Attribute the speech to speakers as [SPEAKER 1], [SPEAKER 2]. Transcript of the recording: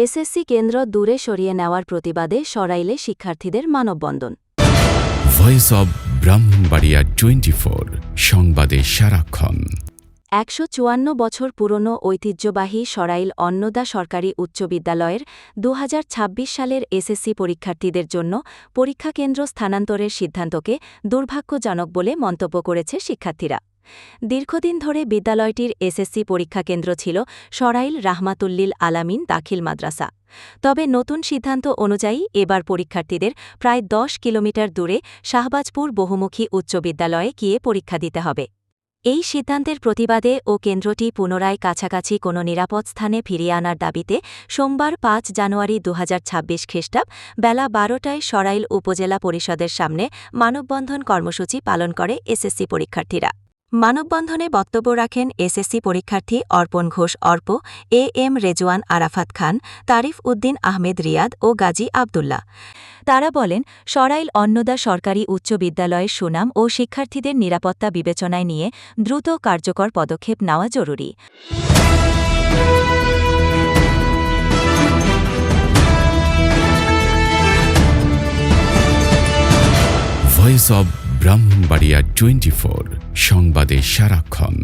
[SPEAKER 1] SSC কেন্দ্র দূরে সরিয়ে নেওয়ার প্রতিবাদে সরাইলে শিক্ষার্থীদের মানববন্ধন।
[SPEAKER 2] ভয়েস অব ব্রাহ্মণবাড়িয়া 24 সংবাদে সারাক্ষণ।
[SPEAKER 1] ১৫৪ বছর পুরনো ঐতিহ্যবাহী সরাইল অন্নদা সরকারি উচ্চ বিদ্যালয়ের ২০২৬ সালের এসএসসি পরীক্ষার্থীদের জন্য পরীক্ষা কেন্দ্র স্থানান্তরের সিদ্ধান্তকে দুর্ভাগ্যজনক বলে মন্তব্য করেছে শিক্ষার্থীরা। দীর্ঘদিন ধরে বিদ্যালয়টির এসএসসি পরীক্ষা কেন্দ্র ছিল সরাইল রাহমাতুল্লিল আলামিন দাখিল মাদ্রাসা। তবে নতুন সিদ্ধান্ত অনুযায়ী এবার পরীক্ষার্থীদের প্রায় ১০ কিলোমিটার দূরে শাহবাজপুর বহুমুখী উচ্চ বিদ্যালয়ে গিয়ে পরীক্ষা দিতে হবে। এই সিদ্ধান্তের প্রতিবাদে ও কেন্দ্রটি পুনরায় কাছাকাছি কোনো নিরাপদ স্থানে ফিরিয়ে আনার দাবিতে সোমবার ৫ জানুয়ারি ২০২৬ খ্রিস্টাব্দ বেলা ১২টায় সরাইল উপজেলা পরিষদের সামনে মানববন্ধন কর্মসূচি পালন করে এসএসসি পরীক্ষার্থীরা। মানববন্ধনে বক্তব্য রাখেন এসএসসি পরীক্ষার্থী অর্পণ ঘোষ অর্প, এএম রেজওয়ান আরাফাত খান, তারিফ উদ্দিন আহমেদ রিয়াদ ও গাজী আবদুল্লাহ। তারা বলেন, সরাইল অন্নদা সরকারি উচ্চ বিদ্যালয়ের সুনাম ও শিক্ষার্থীদের নিরাপত্তা বিবেচনায় নিয়ে দ্রুত কার্যকর পদক্ষেপ নেওয়া জরুরি।
[SPEAKER 2] ভয়েস অব ব্রাহ্মণবাড়িয়া 24 সংবাদে সারাক্ষণ।